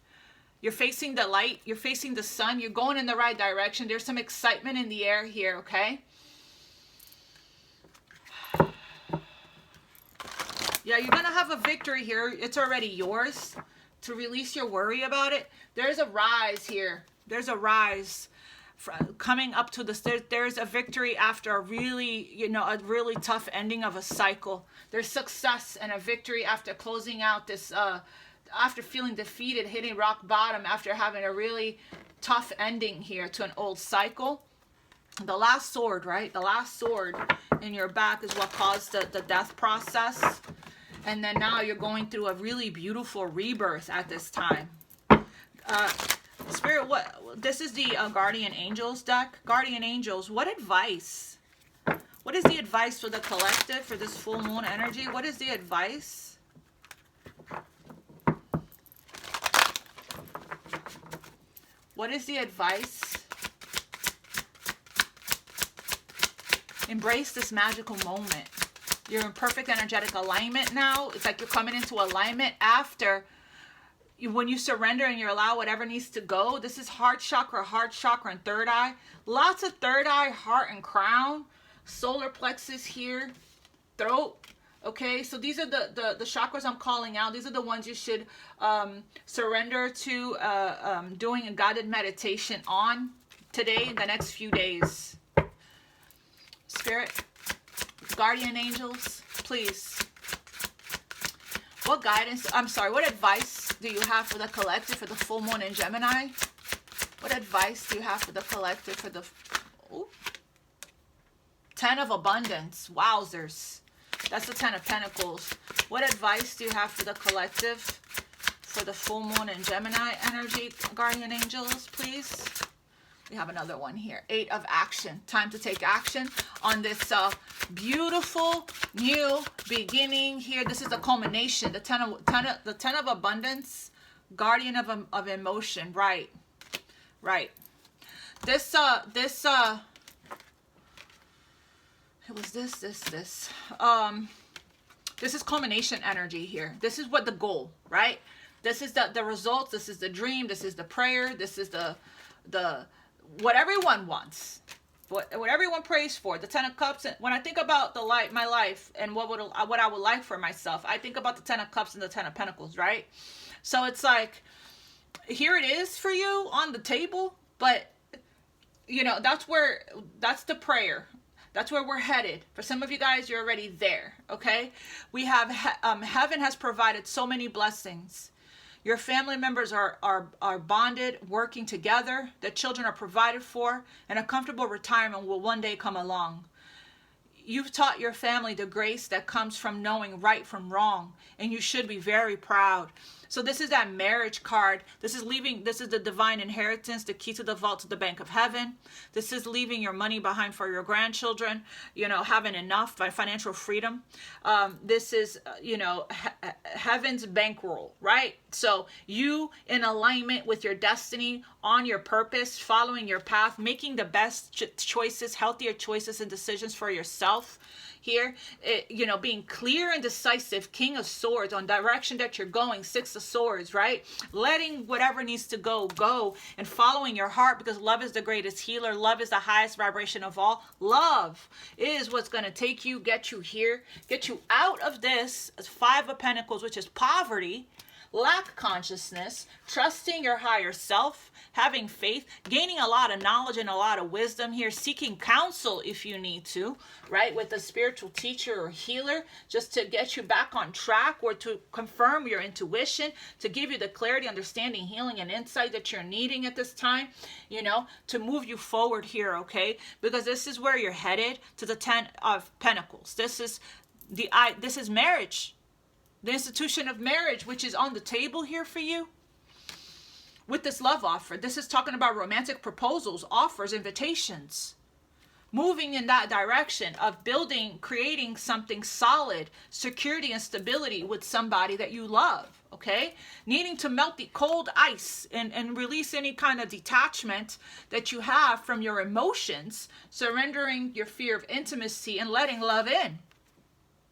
S1: You're facing the light. You're facing the sun. You're going in the right direction. There's some excitement in the air here, okay? Yeah, you're going to have a victory here. It's already yours to release your worry about it. There's a rise here. There's a rise coming up to this. There's a victory after a really, a really tough ending of a cycle. There's success and a victory after closing out this, after feeling defeated, hitting rock bottom, after having a really tough ending here to an old cycle. The last sword, right? The last sword in your back is what caused the death process. And then now you're going through a really beautiful rebirth at this time. Spirit, this is the Guardian Angels deck. Guardian Angels, what advice? What is the advice for the collective for this full moon energy? What is the advice? What is the advice? Embrace this magical moment. You're in perfect energetic alignment now. It's like you're coming into alignment after when you surrender and you allow whatever needs to go. This is heart chakra, and third eye. Lots of third eye, heart, and crown. solar plexus here, throat. Okay, so these are the chakras I'm calling out. These are the ones you should surrender to doing a guided meditation on today, in the next few days. Spirit, guardian angels, please. What guidance, what advice do you have for the collective for the full moon in Gemini? What advice do you have for the collective for the... Ooh, 10 of Abundance. Wowzers. That's the 10 of Pentacles. What advice do you have for the collective for the full moon in Gemini energy, guardian angels, please? We have another one here. 8 of Action. Time to take action on this beautiful new beginning here. This is the culmination. The 10 of Abundance, guardian of emotion. Right. Right. This it was this is culmination energy here. This is what the goal, right? This is the results. This is the dream. This is the prayer. This is the what everyone wants, what everyone prays for. The 10 of Cups. And when I think about my life and what I would like for myself, I think about the 10 of Cups and the 10 of Pentacles, right? So it's like, here it is for you on the table, but you know, that's the prayer. That's where we're headed. For some of you guys, you're already there, okay? We have, heaven has provided so many blessings. Your family members are bonded, working together. The children are provided for, and a comfortable retirement will one day come along. You've taught your family the grace that comes from knowing right from wrong, and you should be very proud. So this is that marriage card. This is the divine inheritance, the key to the vault to the bank of heaven. This is leaving your money behind for your grandchildren, you know, having enough by financial freedom. This is, you know, heaven's bankroll, right? So you in alignment with your destiny, on your purpose, following your path, making the best choices, healthier choices and decisions for yourself. Here, you know, being clear and decisive, King of Swords, on direction that you're going, 6 of Swords, right? Letting whatever needs to go, and following your heart, because love is the greatest healer. Love is the highest vibration of all. Love is what's going to take you, get you here, get you out of this 5 of Pentacles, which is poverty, lack consciousness, trusting your higher self, having faith, gaining a lot of knowledge and a lot of wisdom here, seeking counsel if you need to, right, with a spiritual teacher or healer, just to get you back on track, or to confirm your intuition, to give you the clarity, understanding, healing, and insight that you're needing at this time, you know, to move you forward here, okay? Because this is where you're headed, to the 10 of Pentacles. This is marriage. The institution of marriage, which is on the table here for you with this love offer. This is talking about romantic proposals, offers, invitations, moving in that direction of building, creating something solid, security and stability with somebody that you love, okay? Needing to melt the cold ice and release any kind of detachment that you have from your emotions, surrendering your fear of intimacy and letting love in.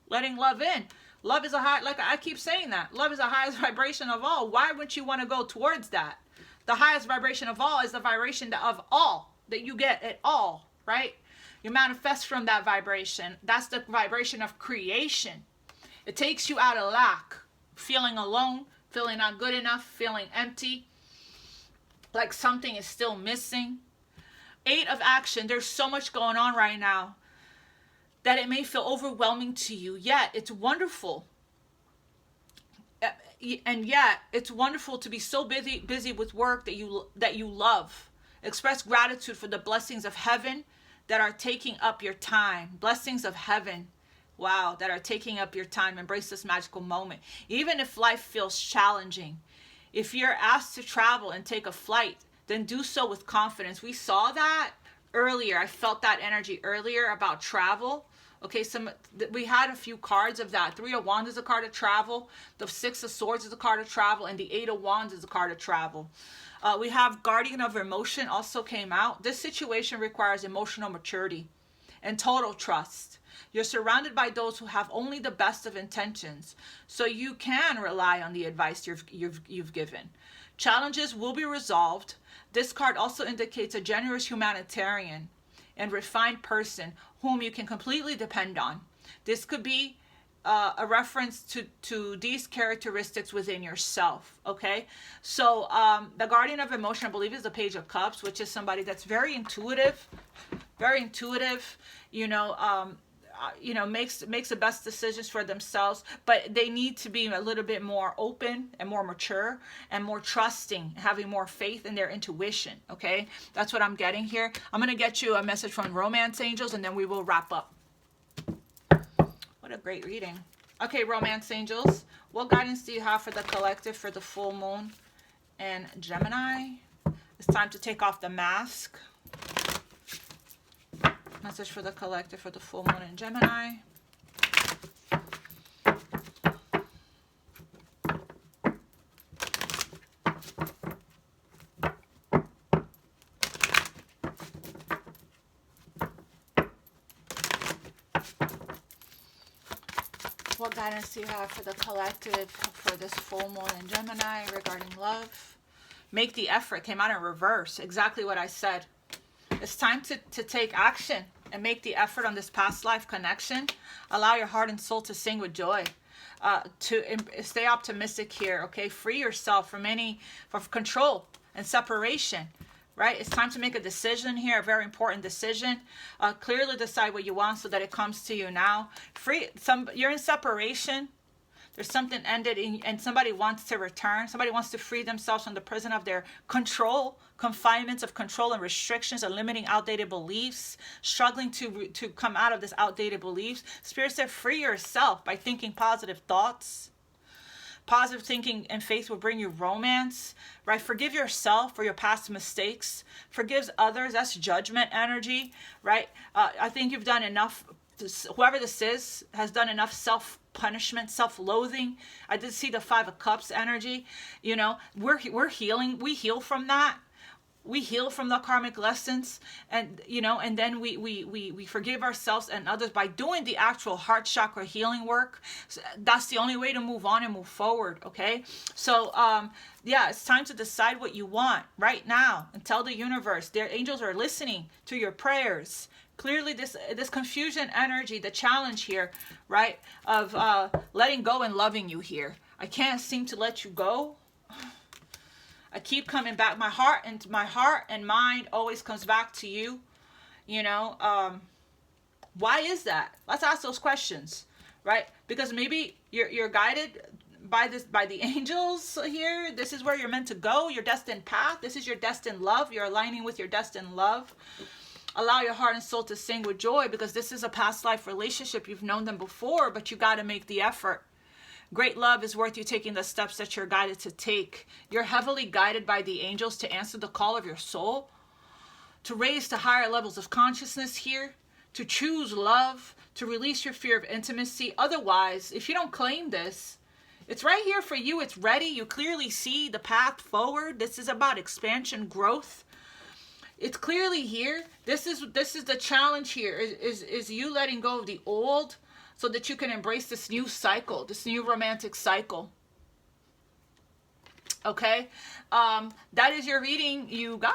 S1: Letting love in. Love is like I keep saying that. Love is the highest vibration of all. Why wouldn't you want to go towards that? The highest vibration of all is the vibration of all, that you get it all, right? You manifest from that vibration. That's the vibration of creation. It takes you out of lack, feeling alone, feeling not good enough, feeling empty, like something is still missing. 8 of Action. There's so much going on right now that it may feel overwhelming to you, yet it's wonderful. And yet it's wonderful to be so busy with work that you love. Express gratitude for the blessings of heaven that are taking up your time. Blessings of heaven, wow, that are taking up your time. Embrace this magical moment. Even if life feels challenging, if you're asked to travel and take a flight, then do so with confidence. We saw that earlier. I felt that energy earlier about travel. Okay, we had a few cards of that. 3 of Wands is a card of travel. The 6 of Swords is a card of travel. And the 8 of Wands is a card of travel. We have Guardian of Emotion also came out. This situation requires emotional maturity and total trust. You're surrounded by those who have only the best of intentions, so you can rely on the advice you've given. Challenges will be resolved. This card also indicates a generous humanitarian and refined person whom you can completely depend on. This could be a reference to these characteristics within yourself, okay? So the guardian of emotion, I believe, is the Page of Cups, which is somebody that's very intuitive, makes the best decisions for themselves, but they need to be a little bit more open and more mature and more trusting, having more faith in their intuition, okay? That's what I'm getting here. I'm going to get you a message from Romance Angels, and then we will wrap up. What a great reading. Okay, Romance Angels, what guidance do you have for the collective for the full moon in Gemini? It's time to take off the mask. Message for the collective for the full moon in Gemini. What guidance do you have for the collective for this full moon in Gemini regarding love? Make the effort. Came out in reverse. Exactly what I said. It's time to take action and make the effort on this past life connection. Allow your heart and soul to sing with joy. To stay optimistic here, okay? Free yourself from control and separation, right? It's time to make a decision here, a very important decision. Clearly decide what you want so that it comes to you now. You're in separation. There's something ended and somebody wants to return. Somebody wants to free themselves from the prison of their control, confinements of control and restrictions and limiting outdated beliefs, struggling to come out of this outdated beliefs. Spirit said free yourself by thinking positive thoughts. Positive thinking and faith will bring you romance, right? Forgive yourself for your past mistakes. Forgive others. That's judgment energy, right? I think you've done enough. Whoever this is has done enough self-punishment, self-loathing. I did see the 5 of Cups energy. You know, we're healing. We heal from that. We heal from the karmic lessons, and and then we forgive ourselves and others by doing the actual heart chakra healing work. So that's the only way to move on and move forward. Okay, so yeah, it's time to decide what you want right now and tell the universe. Their angels are listening to your prayers. Clearly, this confusion energy, the challenge here, right, of letting go and loving you here. I can't seem to let you go. I keep coming back. My heart and mind always comes back to you. Why is that? Let's ask those questions, right? Because maybe you're guided by the angels here. This is where you're meant to go. Your destined path. This is your destined love. You're aligning with your destined love. Allow your heart and soul to sing with joy, because this is a past life relationship. You've known them before, but you got to make the effort. Great love is worth you taking the steps that you're guided to take. You're heavily guided by the angels to answer the call of your soul, to raise to higher levels of consciousness here, to choose love, to release your fear of intimacy. Otherwise, if you don't claim this, it's right here for you. It's ready. You clearly see the path forward. This is about expansion, growth. It's clearly here. This is the challenge here, is you letting go of the old so that you can embrace this new cycle, this new romantic cycle. Okay? That is your reading, you guys.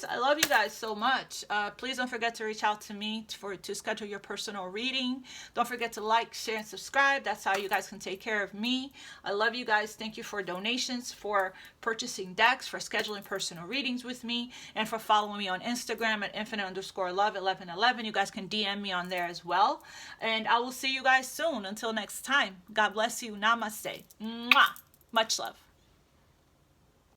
S1: I love you guys so much. Please don't forget to reach out to me to schedule your personal reading. Don't forget to like, share, and subscribe. That's how you guys can take care of me. I love you guys. Thank you for donations, for purchasing decks, for scheduling personal readings with me, and for following me on Instagram at infinite_love1111. You guys can DM me on there as well. And I will see you guys soon. Until next time, God bless you. Namaste. Mwah. Much love.